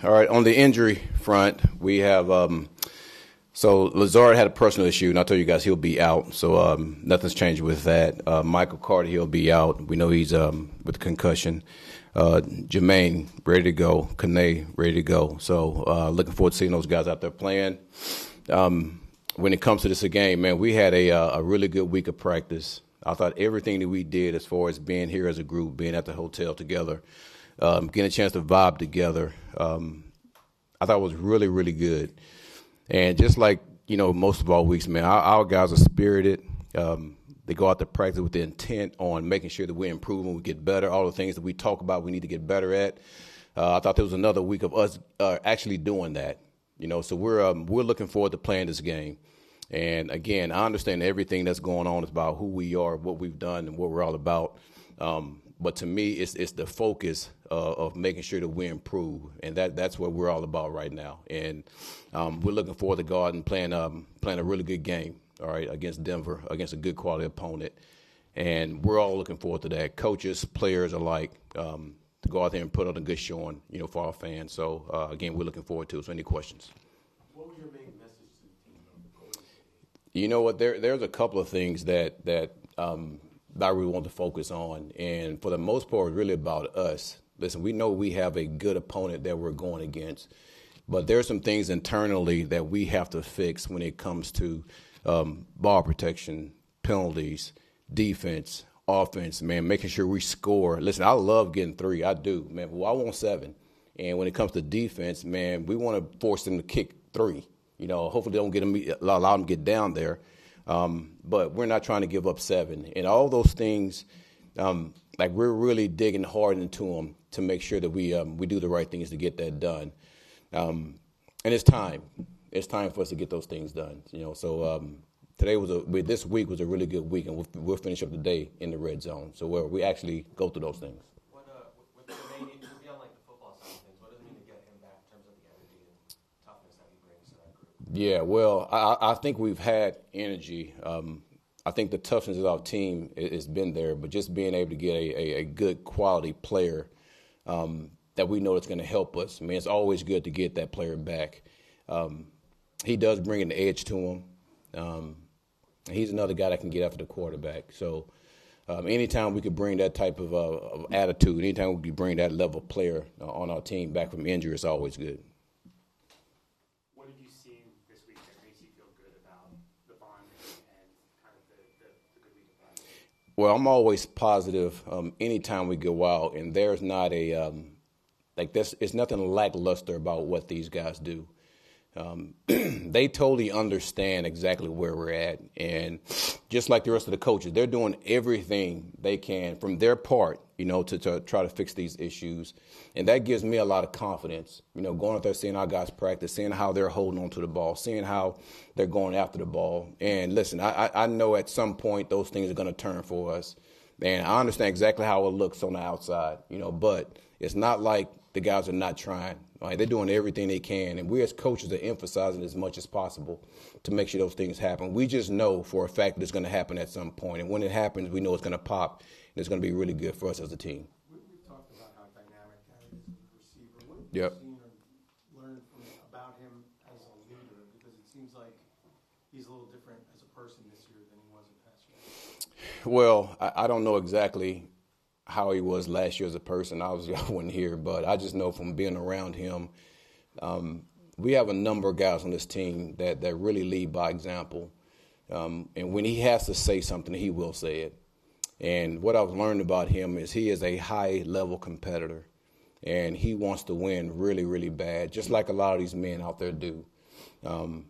All right, on the injury front, we have so Lazard had a personal issue, and I told you guys he'll be out. So nothing's changed with that. Michael Carter, he'll be out. We know he's with concussion. Jermaine, ready to go. Kene, ready to go. So looking forward to seeing those guys out there playing. When it comes to this game, man, we had a really good week of practice. I thought everything that we did as far as being here as a group, being at the hotel together, getting a chance to vibe together, I thought it was really, really good. And just like, most of our weeks, man, our guys are spirited. They go out to practice with the intent on making sure that we're improving, we get better, all the things that we talk about we need to get better at. I thought there was another week of us actually doing that. So we're looking forward to playing this game. And, again, I understand everything that's going on is about who we are, what we've done, and what we're all about. But to me, it's the focus of making sure that we improve, and that's what we're all about right now. And we're looking forward to going and playing a really good game, all right, against Denver, against a good quality opponent. And we're all looking forward to that. Coaches, players alike, to go out there and put on a good showing, for our fans. So, again, we're looking forward to it. So any questions? What was your main message to the team? You know what? There's a couple of things that I really want to focus on. And for the most part, it's really about us. Listen, we know we have a good opponent that we're going against. But there's some things internally that we have to fix when it comes to ball protection, penalties, defense, offense, man, making sure we score. Listen, I love getting 3. I do, man. Well, I want 7. And when it comes to defense, man, we want to force them to kick 3. Hopefully they don't allow them to get down there. But we're not trying to give up 7. And all those things, we're really digging hard into them to make sure that we do the right things to get that done. And it's time. It's time for us to get those things done. So this week was a really good week, and we'll finish up the day in the red zone. So we actually go through those things. With Jermaine, beyond the football side of things, what does it mean to get him back in terms of the energy and toughness that he brings to that group? Yeah, well, I think we've had energy. I think the toughness of our team has been there, but just being able to get a good quality player that we know is going to help us. I mean, it's always good to get that player back. He does bring an edge to him. He's another guy that can get after the quarterback. So anytime we could bring that type of attitude, anytime we could bring that level of player on our team back from injury, it's always good. What did you see this week that makes you feel good about the bond and kind of the good week of practice? Well, I'm always positive anytime we go out, and there's not it's nothing lackluster about what these guys do. They totally understand exactly where we're at, and just like the rest of the coaches, they're doing everything they can from their part, to try to fix these issues, and that gives me a lot of confidence. Going out there, seeing our guys practice, seeing how they're holding on to the ball, seeing how they're going after the ball. And listen, I know at some point those things are going to turn for us, and I understand exactly how it looks on the outside, but it's not like the guys are not trying. Right? They're doing everything they can, and we as coaches are emphasizing as much as possible to make sure those things happen. We just know for a fact that it's going to happen at some point, and when it happens, we know it's going to pop, and it's going to be really good for us as a team. We've talked about how dynamic that is as a receiver. What have Yep. you seen or learned about him as a leader? Because it seems like he's a little different as a person this year than he was in past years. Well, I don't know exactly how he was last year as a person. Obviously, I wasn't here, but I just know from being around him, we have a number of guys on this team that really lead by example. And when he has to say something, he will say it. And what I've learned about him is he is a high-level competitor, and he wants to win really, really bad, just like a lot of these men out there do. And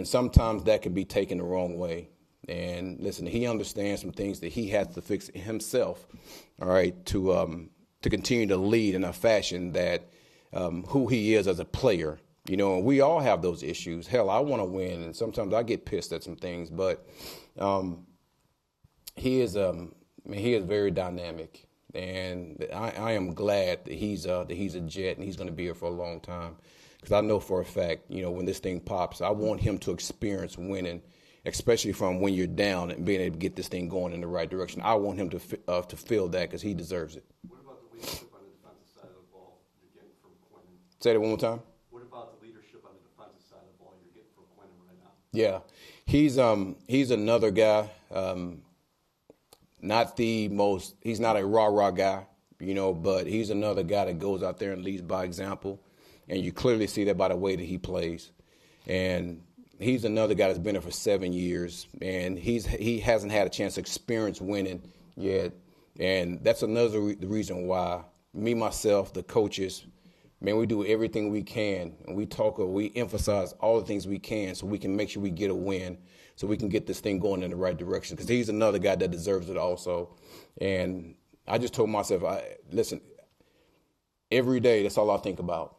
sometimes that can be taken the wrong way. And listen, he understands some things that he has to fix himself, all right, to continue to lead in a fashion that who he is as a player. And we all have those issues. Hell, I want to win, and sometimes I get pissed at some things. But he is very dynamic, and I am glad that he's a Jet and he's going to be here for a long time. Because I know for a fact, when this thing pops, I want him to experience winning, especially from when you're down and being able to get this thing going in the right direction. I want him to feel that because he deserves it. What about the leadership on the defensive side of the ball, getting from Quinn Say that one more time. What about the leadership on the defensive side of the ball you're getting from Quinn right now? Yeah, he's another guy. Not the most. He's not a rah-rah guy, but he's another guy that goes out there and leads by example, and you clearly see that by the way that he plays. And he's another guy that's been there for 7 years, and he hasn't had a chance to experience winning yet. And that's another the reason why me, myself, the coaches, man, we do everything we can, and we emphasize all the things we can so we can make sure we get a win, so we can get this thing going in the right direction. Because he's another guy that deserves it also. And I just told myself, listen, every day that's all I think about.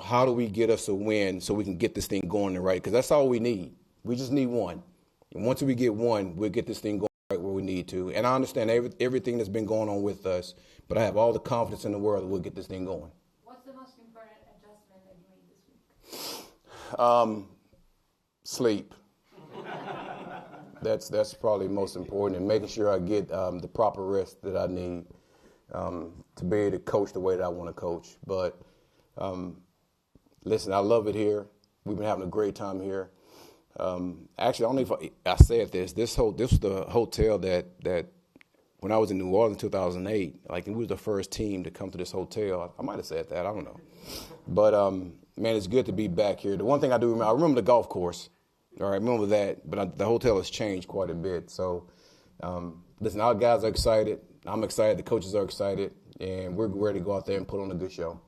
How do we get us a win so we can get this thing going right? Because that's all we need. We just need one. And once we get one, we'll get this thing going right where we need to. And I understand everything that's been going on with us, but I have all the confidence in the world that we'll get this thing going. What's the most important adjustment that you made this week? Sleep. That's probably most important, and making sure I get the proper rest that I need to be able to coach the way that I want to coach. But listen, I love it here. We've been having a great time here. Actually, I don't know if I said this. This was the hotel that when I was in New Orleans in 2008, we was the first team to come to this hotel. I might have said that. I don't know. But, man, it's good to be back here. The one thing I do remember, I remember the golf course. All right, I remember that. But the hotel has changed quite a bit. So, listen, our guys are excited. I'm excited. The coaches are excited. And we're ready to go out there and put on a good show.